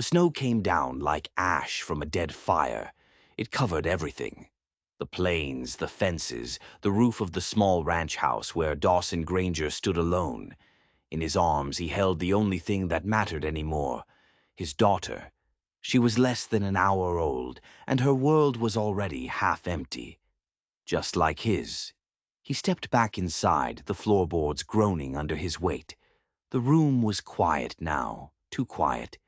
The snow came down like ash from a dead fire. It covered everything. The plains, the fences, the roof of the small ranch house where Dawson Granger stood alone. In his arms he held the only thing that mattered anymore, his daughter. She was less than an hour old, and her world was already half empty. Just like his. He stepped back inside, the floorboards groaning under his weight. The room was quiet now, too quiet.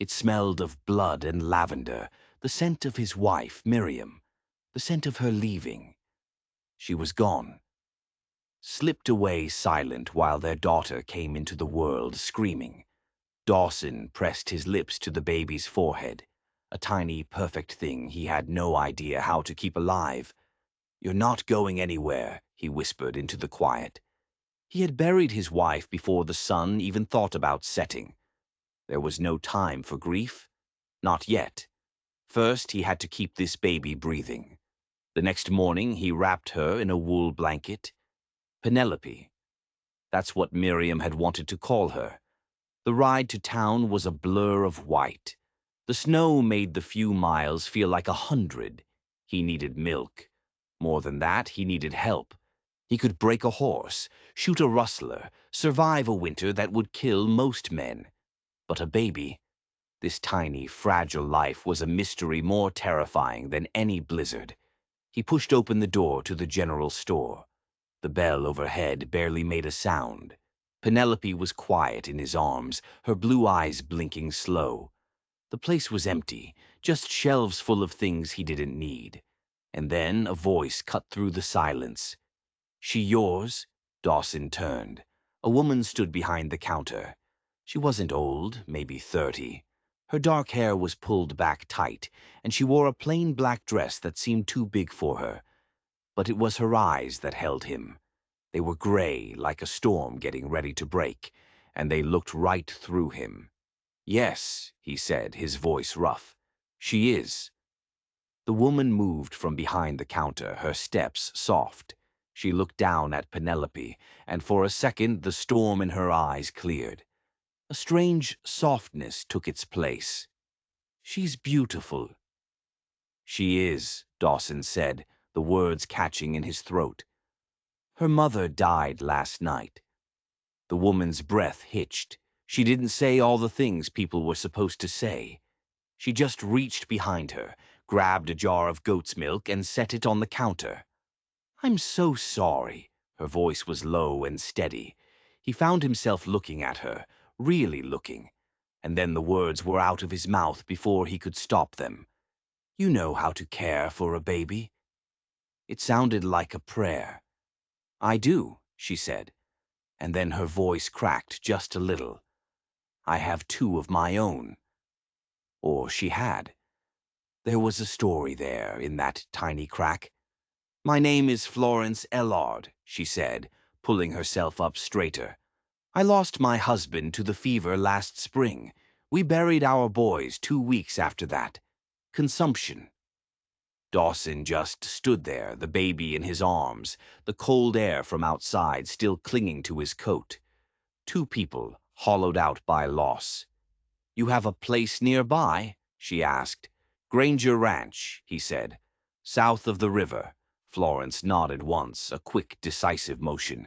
It smelled of blood and lavender, the scent of his wife, Miriam, the scent of her leaving. She was gone. Slipped away silent while their daughter came into the world, screaming. Dawson pressed his lips to the baby's forehead, a tiny, perfect thing he had no idea how to keep alive. "You're not going anywhere," he whispered into the quiet. He had buried his wife before the sun even thought about setting. There was no time for grief. Not yet. First, he had to keep this baby breathing. The next morning, he wrapped her in a wool blanket. Penelope. That's what Miriam had wanted to call her. The ride to town was a blur of white. The snow made the few miles feel like 100. He needed milk. More than that, he needed help. He could break a horse, shoot a rustler, survive a winter that would kill most men. But a baby, this tiny, fragile life was a mystery more terrifying than any blizzard. He pushed open the door to the general store. The bell overhead barely made a sound. Penelope was quiet in his arms, her blue eyes blinking slow. The place was empty, just shelves full of things he didn't need. And then a voice cut through the silence. "She yours?" Dawson turned. A woman stood behind the counter. She wasn't old, maybe 30. Her dark hair was pulled back tight, and she wore a plain black dress that seemed too big for her. But it was her eyes that held him. They were gray, like a storm getting ready to break, and they looked right through him. "Yes," he said, his voice rough. "She is." The woman moved from behind the counter, her steps soft. She looked down at Penelope, and for a second the storm in her eyes cleared. A strange softness took its place. "She's beautiful." "She is," Dawson said, the words catching in his throat. "Her mother died last night." The woman's breath hitched. She didn't say all the things people were supposed to say. She just reached behind her, grabbed a jar of goat's milk, and set it on the counter. "I'm so sorry." Her voice was low and steady. He found himself looking at her, really looking, and then the words were out of his mouth before he could stop them. "You know how to care for a baby." It sounded like a prayer. "I do," she said, and then her voice cracked just a little. "I have 2 of my own." Or she had. There was a story there in that tiny crack. "My name is Florence Ellard," she said, pulling herself up straighter. "I lost my husband to the fever last spring. We buried our boys 2 weeks after that. Consumption." Dawson just stood there, the baby in his arms, the cold air from outside still clinging to his coat. 2 people, hollowed out by loss. "You have a place nearby?" she asked. "Granger Ranch," he said. "South of the river." Florence nodded once, a quick, decisive motion.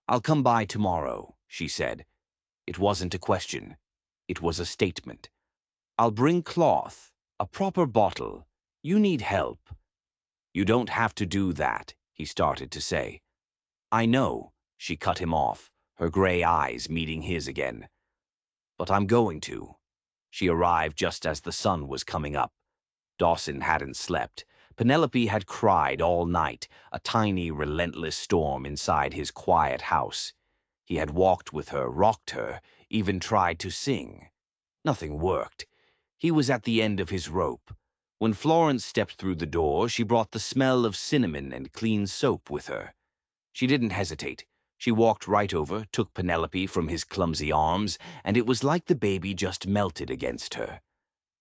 "I'll come by tomorrow," she said. It wasn't a question. It was a statement. "I'll bring cloth, a proper bottle. You need help." "You don't have to do that," he started to say. "I know," she cut him off, her gray eyes meeting his again. "But I'm going to." She arrived just as the sun was coming up. Dawson hadn't slept. Penelope had cried all night, a tiny, relentless storm inside his quiet house. He had walked with her, rocked her, even tried to sing. Nothing worked. He was at the end of his rope. When Florence stepped through the door, she brought the smell of cinnamon and clean soap with her. She didn't hesitate. She walked right over, took Penelope from his clumsy arms, and it was like the baby just melted against her.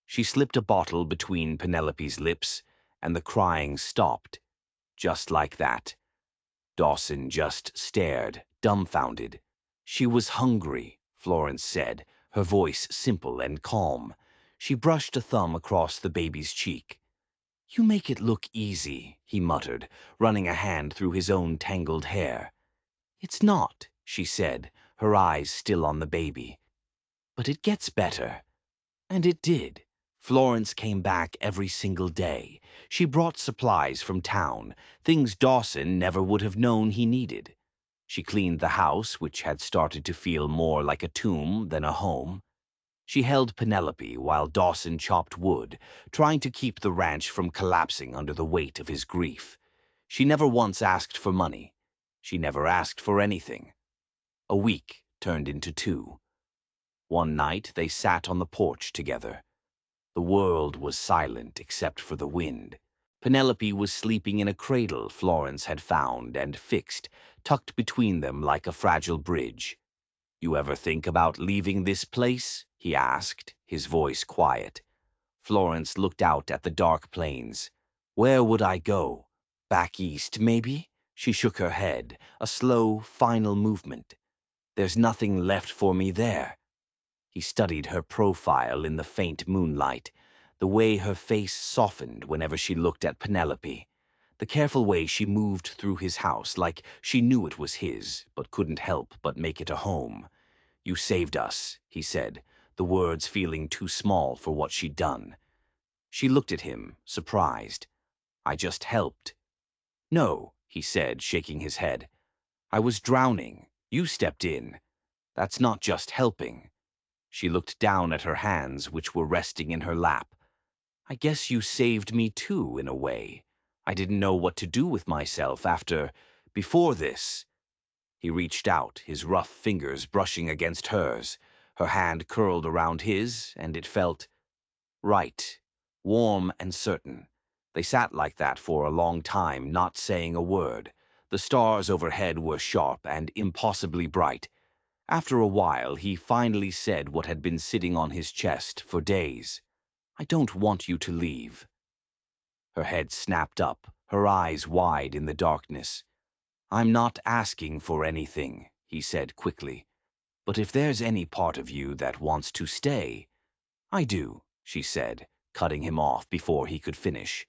She slipped a bottle between Penelope's lips, and the crying stopped. Just like that. Dawson just stared, dumbfounded. "She was hungry," Florence said, her voice simple and calm. She brushed a thumb across the baby's cheek. "You make it look easy," he muttered, running a hand through his own tangled hair. "It's not," she said, her eyes still on the baby. "But it gets better." And it did. Florence came back every single day. She brought supplies from town, things Dawson never would have known he needed. She cleaned the house, which had started to feel more like a tomb than a home. She held Penelope while Dawson chopped wood, trying to keep the ranch from collapsing under the weight of his grief. She never once asked for money. She never asked for anything. A week turned into 2. One night they sat on the porch together. The world was silent except for the wind. Penelope was sleeping in a cradle Florence had found and fixed, tucked between them like a fragile bridge. "You ever think about leaving this place?" he asked, his voice quiet. Florence looked out at the dark plains. "Where would I go? Back east, maybe?" She shook her head, a slow, final movement. "There's nothing left for me there." He studied her profile in the faint moonlight, the way her face softened whenever she looked at Penelope, the careful way she moved through his house like she knew it was his, but couldn't help but make it a home. "You saved us," he said, the words feeling too small for what she'd done. She looked at him, surprised. "I just helped." "No," he said, shaking his head. "I was drowning. You stepped in. That's not just helping." She looked down at her hands, which were resting in her lap. "I guess you saved me too, in a way. I didn't know what to do with myself before this." He reached out, his rough fingers brushing against hers. Her hand curled around his, and it felt right, warm and certain. They sat like that for a long time, not saying a word. The stars overhead were sharp and impossibly bright. After a while, he finally said what had been sitting on his chest for days. "I don't want you to leave." Her head snapped up, her eyes wide in the darkness. "I'm not asking for anything," he said quickly. "But if there's any part of you that wants to stay—" "I do," she said, cutting him off before he could finish.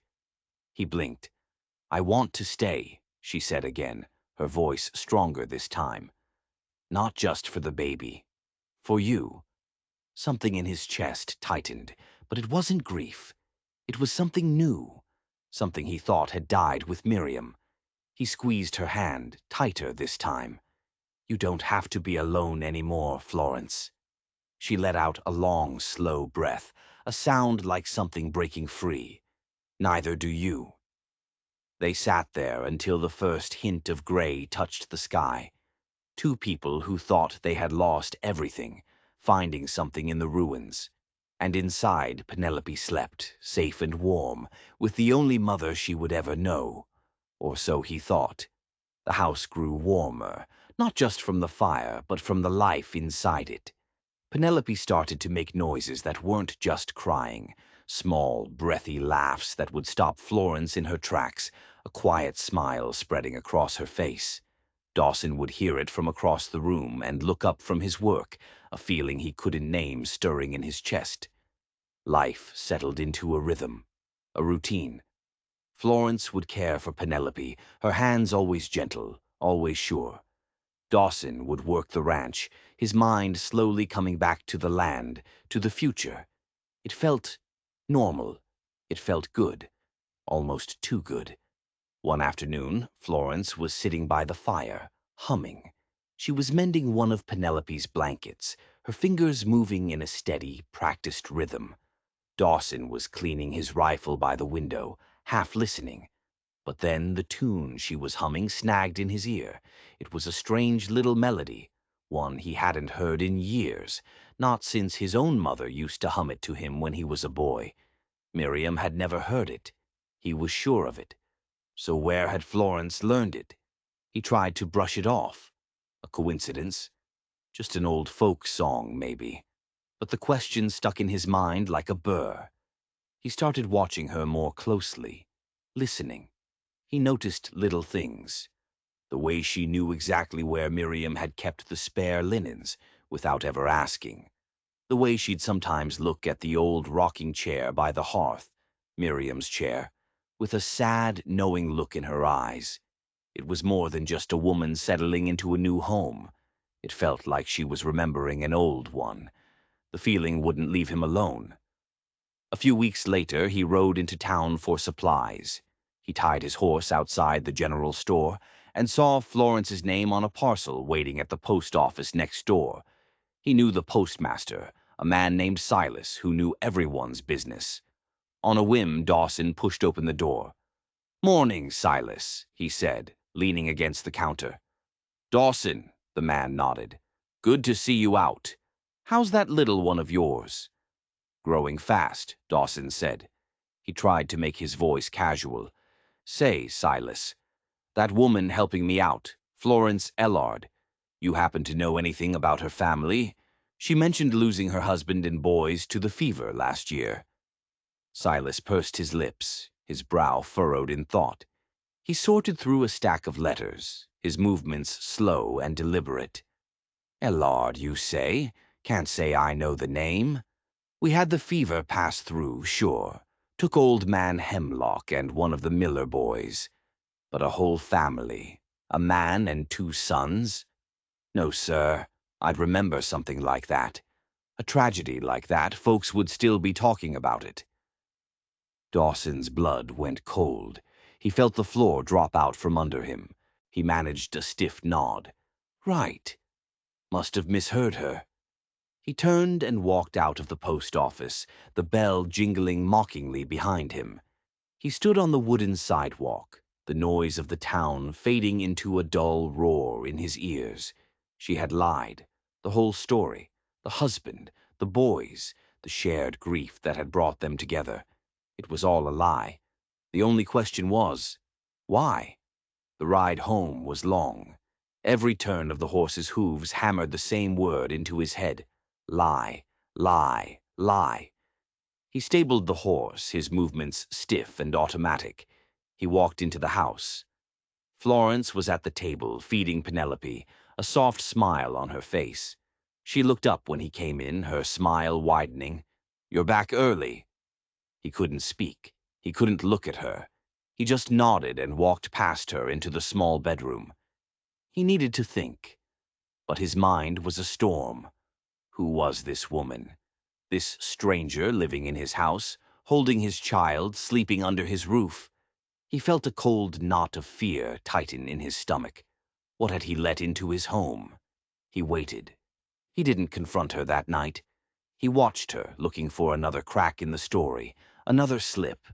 He blinked. "I want to stay," she said again, her voice stronger this time. "Not just for the baby. For you." Something in his chest tightened, but it wasn't grief. It was something new, something he thought had died with Miriam. He squeezed her hand, tighter this time. "You don't have to be alone anymore, Florence." She let out a long, slow breath, a sound like something breaking free. "Neither do you." They sat there until the first hint of gray touched the sky. 2 people who thought they had lost everything, finding something in the ruins. And inside, Penelope slept, safe and warm, with the only mother she would ever know. Or so he thought. The house grew warmer, not just from the fire, but from the life inside it. Penelope started to make noises that weren't just crying, small, breathy laughs that would stop Florence in her tracks, a quiet smile spreading across her face. Dawson would hear it from across the room and look up from his work, a feeling he couldn't name stirring in his chest. Life settled into a rhythm, a routine. Florence would care for Penelope, her hands always gentle, always sure. Dawson would work the ranch, his mind slowly coming back to the land, to the future. It felt normal. It felt good, almost too good. One afternoon, Florence was sitting by the fire, humming. She was mending one of Penelope's blankets, her fingers moving in a steady, practiced rhythm. Dawson was cleaning his rifle by the window, half listening. But then the tune she was humming snagged in his ear. It was a strange little melody, one he hadn't heard in years, not since his own mother used to hum it to him when he was a boy. Miriam had never heard it. He was sure of it. So where had Florence learned it? He tried to brush it off. A coincidence? Just an old folk song, maybe. But the question stuck in his mind like a burr. He started watching her more closely, listening. He noticed little things. The way she knew exactly where Miriam had kept the spare linens, without ever asking. The way she'd sometimes look at the old rocking chair by the hearth, Miriam's chair, with a sad, knowing look in her eyes. It was more than just a woman settling into a new home. It felt like she was remembering an old one. The feeling wouldn't leave him alone. A few weeks later, he rode into town for supplies. He tied his horse outside the general store and saw Florence's name on a parcel waiting at the post office next door. He knew the postmaster, a man named Silas, who knew everyone's business. On a whim, Dawson pushed open the door. "Morning, Silas," he said, leaning against the counter. "Dawson," the man nodded. "Good to see you out. How's that little one of yours?" "Growing fast," Dawson said. He tried to make his voice casual. "Say, Silas, that woman helping me out, Florence Ellard, you happen to know anything about her family? She mentioned losing her husband and boys to the fever last year." Silas pursed his lips, his brow furrowed in thought. He sorted through a stack of letters, his movements slow and deliberate. "Ellard, you say? Can't say I know the name. We had the fever pass through, sure. Took old man Hemlock and one of the Miller boys. But a whole family, a man and 2 sons? No, sir. I'd remember something like that. A tragedy like that, folks would still be talking about it." Dawson's blood went cold. He felt the floor drop out from under him. He managed a stiff nod. "Right. Must have misheard her." He turned and walked out of the post office, the bell jingling mockingly behind him. He stood on the wooden sidewalk, the noise of the town fading into a dull roar in his ears. She had lied. The whole story. The husband, the boys, the shared grief that had brought them together. It was all a lie. The only question was, why? The ride home was long. Every turn of the horse's hooves hammered the same word into his head. Lie, lie, lie. He stabled the horse, his movements stiff and automatic. He walked into the house. Florence was at the table, feeding Penelope, a soft smile on her face. She looked up when he came in, her smile widening. "You're back early." He couldn't speak. He couldn't look at her. He just nodded and walked past her into the small bedroom. He needed to think. But his mind was a storm. Who was this woman? This stranger living in his house, holding his child, sleeping under his roof? He felt a cold knot of fear tighten in his stomach. What had he let into his home? He waited. He didn't confront her that night. He watched her, looking for another crack in the story, another slip.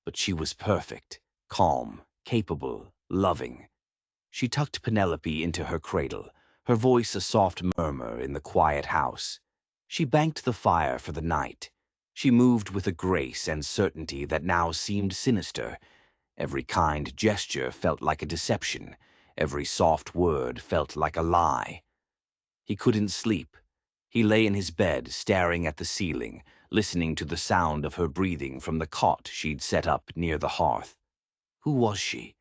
But she was perfect, calm, capable, loving. She tucked Penelope into her cradle, her voice a soft murmur in the quiet house. She banked the fire for the night. She moved with a grace and certainty that now seemed sinister. Every kind gesture felt like a deception. Every soft word felt like a lie. He couldn't sleep. He lay in his bed, staring at the ceiling, listening to the sound of her breathing from the cot she'd set up near the hearth. Who was she?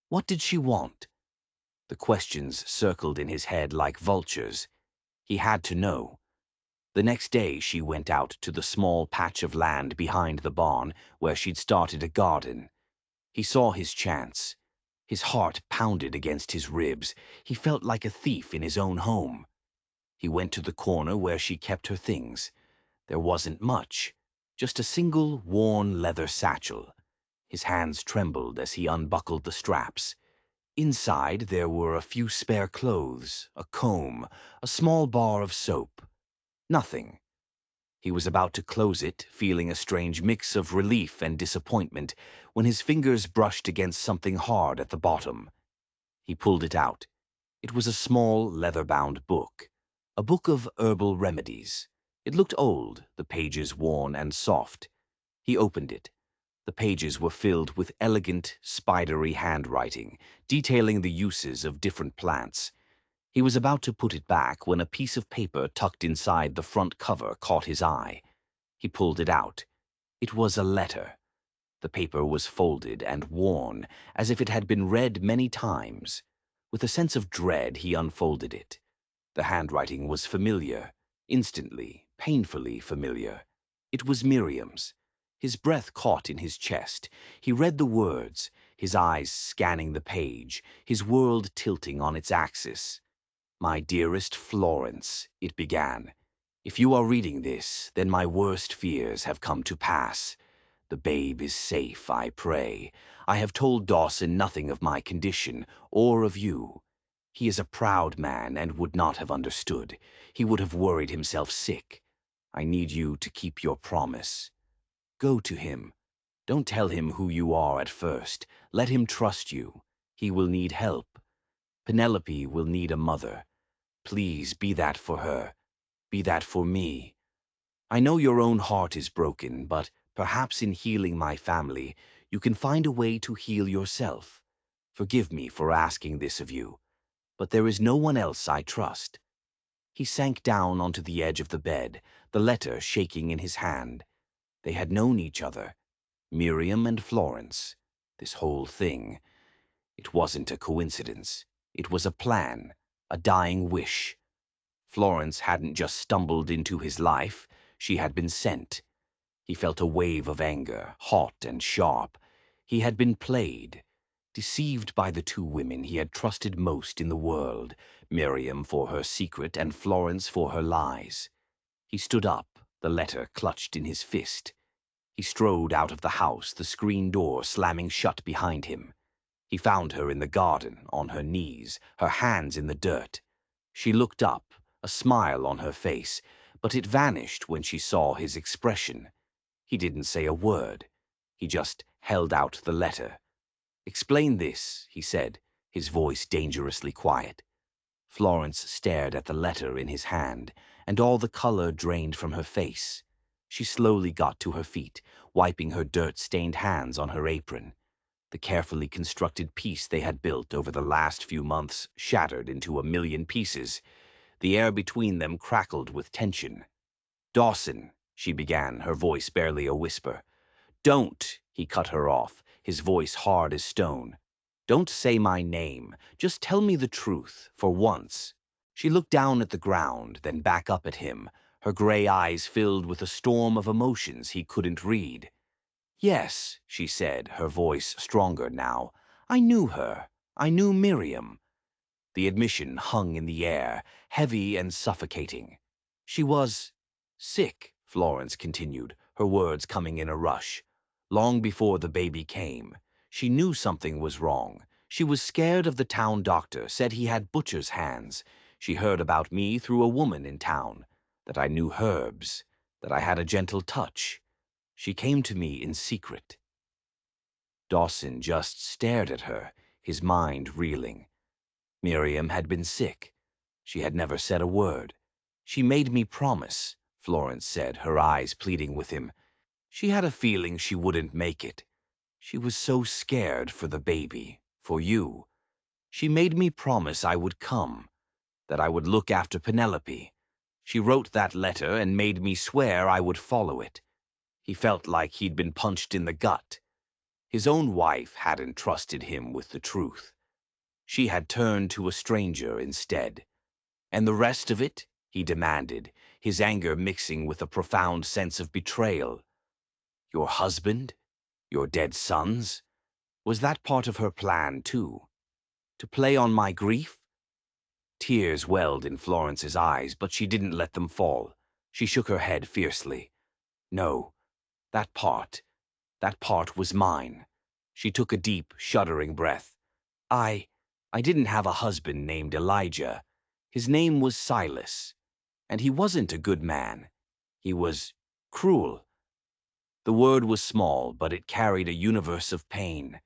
What did she want? The questions circled in his head like vultures. He had to know. The next day she went out to the small patch of land behind the barn where she'd started a garden. He saw his chance. His heart pounded against his ribs. He felt like a thief in his own home. He went to the corner where she kept her things. There wasn't much, just a single worn leather satchel. His hands trembled as he unbuckled the straps. Inside there were a few spare clothes, a comb, a small bar of soap. Nothing. He was about to close it, feeling a strange mix of relief and disappointment, when his fingers brushed against something hard at the bottom. He pulled it out. It was a small, leather-bound book. A book of herbal remedies. It looked old, the pages worn and soft. He opened it. The pages were filled with elegant, spidery handwriting, detailing the uses of different plants. He was about to put it back when a piece of paper tucked inside the front cover caught his eye. He pulled it out. It was a letter. The paper was folded and worn, as if it had been read many times. With a sense of dread, he unfolded it. The handwriting was familiar. Instantly, painfully familiar. It was Miriam's. His breath caught in his chest. He read the words, his eyes scanning the page, his world tilting on its axis. "My dearest Florence," it began. "If you are reading this, then my worst fears have come to pass. The babe is safe, I pray. I have told Dawson nothing of my condition, or of you. He is a proud man and would not have understood. He would have worried himself sick. I need you to keep your promise. Go to him. Don't tell him who you are at first. Let him trust you. He will need help. Penelope will need a mother. Please be that for her. Be that for me. I know your own heart is broken, but perhaps in healing my family, you can find a way to heal yourself. Forgive me for asking this of you, but there is no one else I trust." He sank down onto the edge of the bed, the letter shaking in his hand. They had known each other, Miriam and Florence. This whole thing, it wasn't a coincidence. It was a plan, a dying wish. Florence hadn't just stumbled into his life, she had been sent. He felt a wave of anger, hot and sharp. He had been played, deceived by the two women he had trusted most in the world, Miriam for her secret and Florence for her lies. He stood up, the letter clutched in his fist. He strode out of the house, the screen door slamming shut behind him. He found her in the garden, on her knees, her hands in the dirt. She looked up, a smile on her face, but it vanished when she saw his expression. He didn't say a word. He just held out the letter. "Explain this," he said, his voice dangerously quiet. Florence stared at the letter in his hand, and all the color drained from her face. She slowly got to her feet, wiping her dirt-stained hands on her apron. The carefully constructed peace they had built over the last few months shattered into a million pieces. The air between them crackled with tension. "Dawson," she began, her voice barely a whisper. "Don't," he cut her off, his voice hard as stone. "Don't say my name. Just tell me the truth, for once." She looked down at the ground, then back up at him, her gray eyes filled with a storm of emotions he couldn't read. "Yes," she said, her voice stronger now. "I knew her. I knew Miriam." The admission hung in the air, heavy and suffocating. "She was sick," Florence continued, her words coming in a rush. "Long before the baby came. She knew something was wrong. She was scared of the town doctor, said he had butcher's hands. She heard about me through a woman in town, that I knew herbs, that I had a gentle touch. She came to me in secret." Dawson just stared at her, his mind reeling. Miriam had been sick. She had never said a word. "She made me promise," Florence said, her eyes pleading with him. "She had a feeling she wouldn't make it. She was so scared for the baby, for you. She made me promise I would come, that I would look after Penelope. She wrote that letter and made me swear I would follow it." He felt like he'd been punched in the gut. His own wife hadn't trusted him with the truth. She had turned to a stranger instead. "And the rest of it?" he demanded, his anger mixing with a profound sense of betrayal. "Your husband? Your dead sons? Was that part of her plan, too? To play on my grief?" Tears welled in Florence's eyes, but she didn't let them fall. She shook her head fiercely. "No, that part was mine." She took a deep, shuddering breath. I didn't have a husband named Elijah. His name was Silas, and he wasn't a good man. He was cruel." The word was small, but it carried a universe of pain.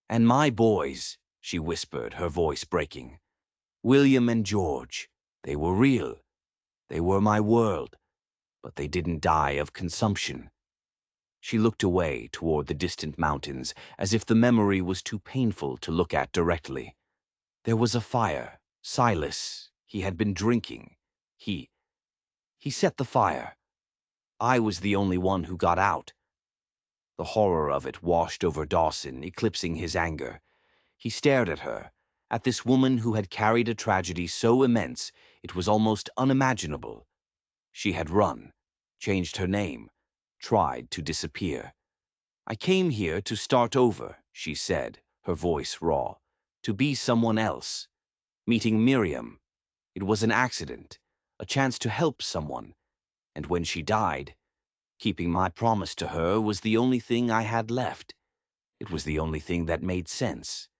"And my boys," she whispered, her voice breaking. "William and George, they were real. They were my world, but they didn't die of consumption." She looked away toward the distant mountains, as if the memory was too painful to look at directly. "There was a fire. Silas, he had been drinking. He set the fire. I was the only one who got out." The horror of it washed over Dawson, eclipsing his anger. He stared at her, at this woman who had carried a tragedy so immense it was almost unimaginable. She had run, changed her name, tried to disappear. "I came here to start over," she said, her voice raw, "to be someone else. Meeting Miriam. It was an accident, a chance to help someone. And when she died, keeping my promise to her was the only thing I had left. It was the only thing that made sense."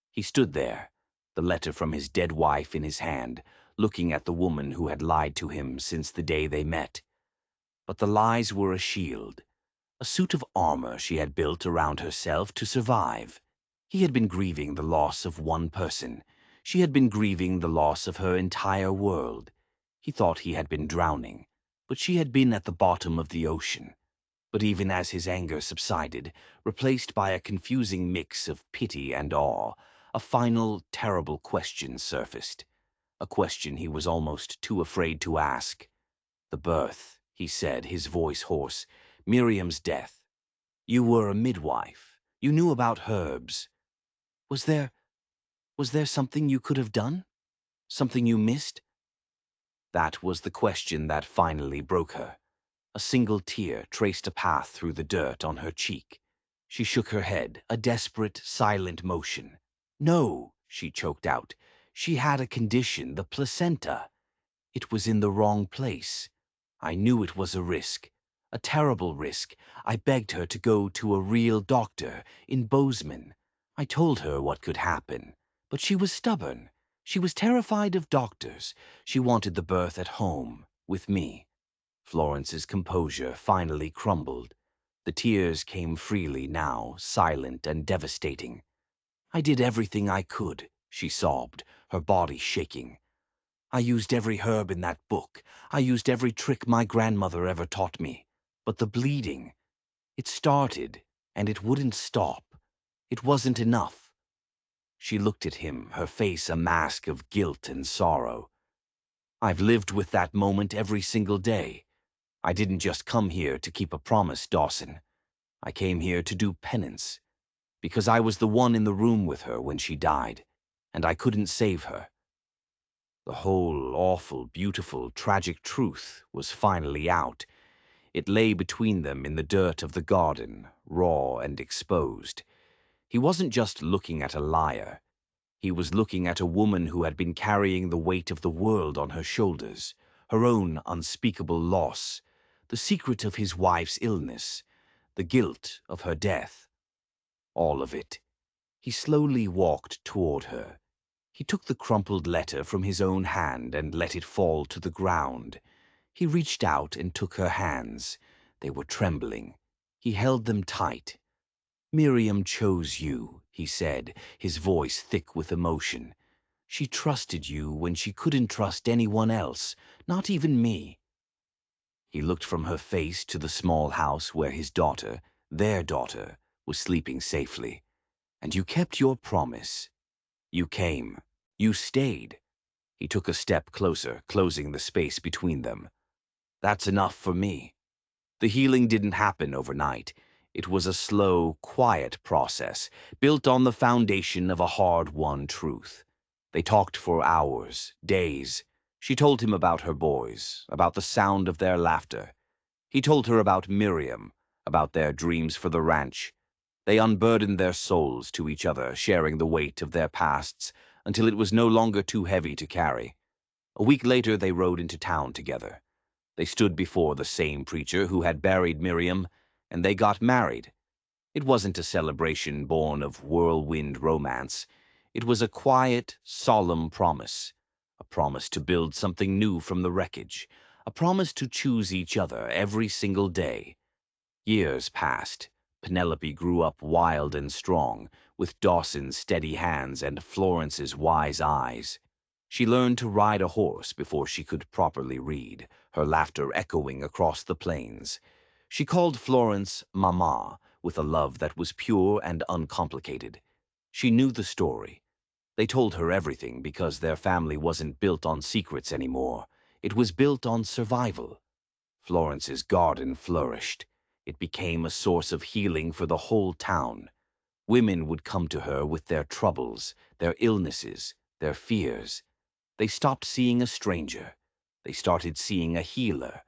He stood there, the letter from his dead wife in his hand, looking at the woman who had lied to him since the day they met. But the lies were a shield, a suit of armor she had built around herself to survive. He had been grieving the loss of one person. She had been grieving the loss of her entire world. He thought he had been drowning, but she had been at the bottom of the ocean. But even as his anger subsided, replaced by a confusing mix of pity and awe, a final, terrible question surfaced. A question he was almost too afraid to ask. "The birth," he said, his voice hoarse. "Miriam's death. You were a midwife. You knew about herbs. Was there something you could have done? Something you missed?" That was the question that finally broke her. A single tear traced a path through the dirt on her cheek. She shook her head, a desperate, silent motion. "No," she choked out. "She had a condition, the placenta. It was in the wrong place. I knew it was a risk, a terrible risk. I begged her to go to a real doctor in Bozeman. I told her what could happen, but she was stubborn. She was terrified of doctors. She wanted the birth at home, with me." Florence's composure finally crumbled. The tears came freely now, silent and devastating. "I did everything I could," she sobbed, her body shaking. "I used every herb in that book. I used every trick my grandmother ever taught me. But the bleeding, it started, and it wouldn't stop. It wasn't enough." She looked at him, her face a mask of guilt and sorrow. "I've lived with that moment every single day. I didn't just come here to keep a promise, Dawson. I came here to do penance, because I was the one in the room with her when she died, and I couldn't save her." The whole awful, beautiful, tragic truth was finally out. It lay between them in the dirt of the garden, raw and exposed. He wasn't just looking at a liar. He was looking at a woman who had been carrying the weight of the world on her shoulders, her own unspeakable loss, the secret of his wife's illness, the guilt of her death. All of it. He slowly walked toward her. He took the crumpled letter from his own hand and let it fall to the ground. He reached out and took her hands. They were trembling. He held them tight. "Miriam chose you," he said, his voice thick with emotion. "She trusted you when she couldn't trust anyone else, not even me." He looked from her face to the small house where his daughter, their daughter, was sleeping safely. "And you kept your promise. You came. You stayed." He took a step closer, closing the space between them. "That's enough for me." The healing didn't happen overnight. It was a slow, quiet process, built on the foundation of a hard-won truth. They talked for hours, days. She told him about her boys, about the sound of their laughter. He told her about Miriam, about their dreams for the ranch. They unburdened their souls to each other, sharing the weight of their pasts, until it was no longer too heavy to carry. A week later they rode into town together. They stood before the same preacher who had buried Miriam, and they got married. It wasn't a celebration born of whirlwind romance. It was a quiet, solemn promise. A promise to build something new from the wreckage. A promise to choose each other every single day. Years passed. Penelope grew up wild and strong, with Dawson's steady hands and Florence's wise eyes. She learned to ride a horse before she could properly read, her laughter echoing across the plains. She called Florence Mama, with a love that was pure and uncomplicated. She knew the story. They told her everything because their family wasn't built on secrets anymore. It was built on survival. Florence's garden flourished. It became a source of healing for the whole town. Women would come to her with their troubles, their illnesses, their fears. They stopped seeing a stranger. They started seeing a healer,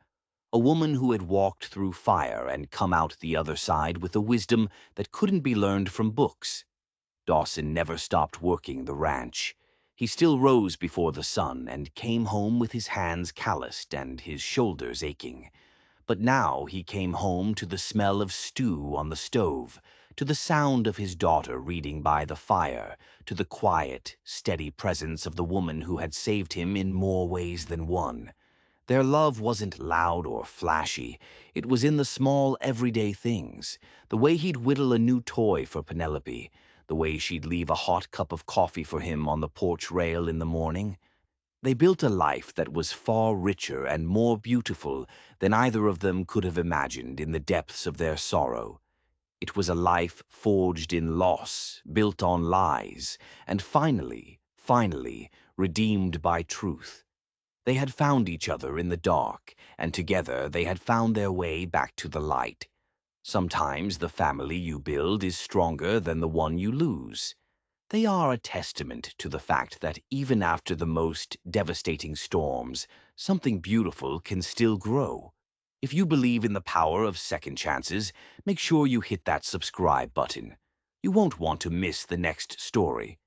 a woman who had walked through fire and come out the other side with a wisdom that couldn't be learned from books. Dawson never stopped working the ranch. He still rose before the sun and came home with his hands calloused and his shoulders aching. But now he came home to the smell of stew on the stove, to the sound of his daughter reading by the fire, to the quiet, steady presence of the woman who had saved him in more ways than one. Their love wasn't loud or flashy. It was in the small, everyday things. The way he'd whittle a new toy for Penelope, the way she'd leave a hot cup of coffee for him on the porch rail in the morning. They built a life that was far richer and more beautiful than either of them could have imagined in the depths of their sorrow. It was a life forged in loss, built on lies, and finally, redeemed by truth. They had found each other in the dark, and together they had found their way back to the light. Sometimes the family you build is stronger than the one you lose. They are a testament to the fact that even after the most devastating storms, something beautiful can still grow. If you believe in the power of second chances, make sure you hit that subscribe button. You won't want to miss the next story.